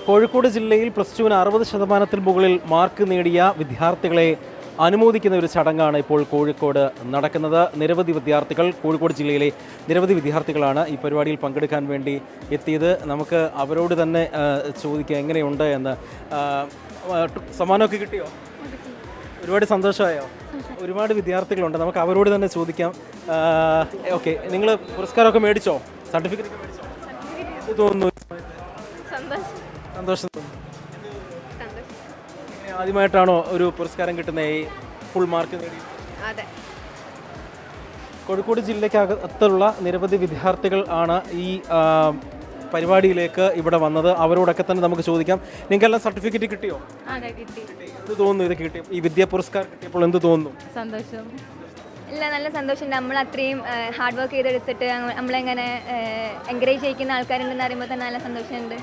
കോഴിക്കോട് ജില്ലയിൽ +2-ന് 60% മുകളിൽ മാർക്ക് നേടിയ വിദ്യാർത്ഥികളെ അനുമോദിക്കുന്ന ഒരു ചടങ്ങാണ് ഇപ്പോൾ കോഴിക്കോട് നടക്കുന്നത്. നിരവധി വിദ്യാർത്ഥികൾ, കോഴിക്കോട് ജില്ലയിലെ നിരവധി വിദ്യാർത്ഥികളാണ് ഈ പരിപാടിയിൽ പങ്കെടുക്കാൻ വേണ്ടി എത്തിയത്. നമുക്ക് അവരോട് തന്നെ ചോദിക്കാം എങ്ങനെയുണ്ട് എന്ന്. സമ്മാനമൊക്കെ കിട്ടിയോ? ഒരുപാട് സന്തോഷമായോ? ഒരുപാട് വിദ്യാർത്ഥികളുണ്ട്, നമുക്ക് അവരോട് തന്നെ ചോദിക്കാം. ഓക്കെ, നിങ്ങൾ പുരസ്കാരമൊക്കെ മേടിച്ചോ? സർട്ടിഫിക്കറ്റ് ഒക്കെ മേടിച്ചോ? ഇത് തോന്നുന്നു സന്തോഷം. ആദ്യമായിട്ടാണോ ഒരു പുരസ്കാരം കിട്ടുന്നത് ഈ ഫുൾ മാർക്ക് നേടി? അതെ. കോഴിക്കോട് ജില്ലയ്ക്കകത്തുള്ള നിരവധി വിദ്യാർത്ഥികൾ ആണ് ഈ പരിപാടിയിലേക്ക് ഇവിടെ വന്നത്. അവരോടൊക്കെ തന്നെ നമുക്ക് ചോദിക്കാം. നിങ്ങൾക്കെല്ലാം സർട്ടിഫിക്കറ്റ് കിട്ടിയോ? എന്ത് തോന്നുന്നു ഇത് കിട്ടി? ഈ വിദ്യാ പുരസ്കാരം കിട്ടിയപ്പോൾ എന്ത് തോന്നുന്നു? സന്തോഷം. ഇല്ല, നല്ല സന്തോഷമുണ്ട്. നമ്മൾ അത്രയും ഹാർഡ് വർക്ക് ചെയ്തെടുത്തിട്ട് നമ്മളെങ്ങനെ എൻകറേജ് ചെയ്യിക്കുന്ന ആൾക്കാരുണ്ടെന്ന് അറിയുമ്പോൾ തന്നെ നല്ല സന്തോഷമുണ്ട്.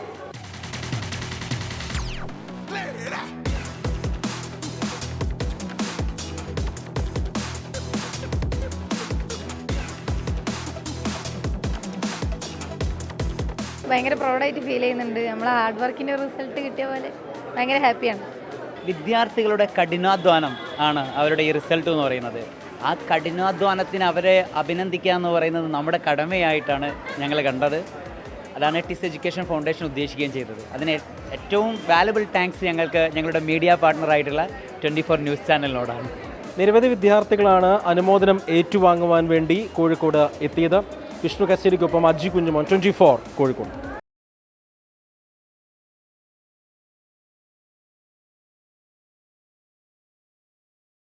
ഭയങ്കര പ്രൗഡായിട്ട് ഫീൽ ചെയ്യുന്നുണ്ട്. നമ്മൾ ഹാർഡ് വർക്കിൻ്റെ റിസൾട്ട് കിട്ടിയ പോലെ ഭയങ്കര ഹാപ്പിയാണ്. വിദ്യാർത്ഥികളുടെ കഠിനാധ്വാനം ആണ് അവരുടെ ഈ റിസൾട്ട് എന്ന് പറയുന്നത്. ആ കഠിനാധ്വാനത്തിന് അവരെ അഭിനന്ദിക്കുക എന്ന് പറയുന്നത് നമ്മുടെ കടമയായിട്ടാണ് ഞങ്ങൾ കണ്ടത്. അതാണ് ടിസ് എഡ്യൂക്കേഷൻ ഫൗണ്ടേഷൻ ഉദ്ദേശിക്കുകയും ചെയ്തത്. അതിന് ഏറ്റവും വാല്യുബിൾ താങ്ക്സ് ഞങ്ങളുടെ മീഡിയ പാർട്ട്ണറായിട്ടുള്ള 24 ന്യൂസ് ചാനലിനോടാണ്. നിരവധി വിദ്യാർത്ഥികളാണ് അനുമോദനം ഏറ്റുവാങ്ങുവാൻ വേണ്ടി കോഴിക്കോട് എത്തിയത്. വിഷ്ണു കച്ചേരിക്കൊപ്പം അജി കുഞ്ഞുമോൻ, 24 കോഴിക്കോട്.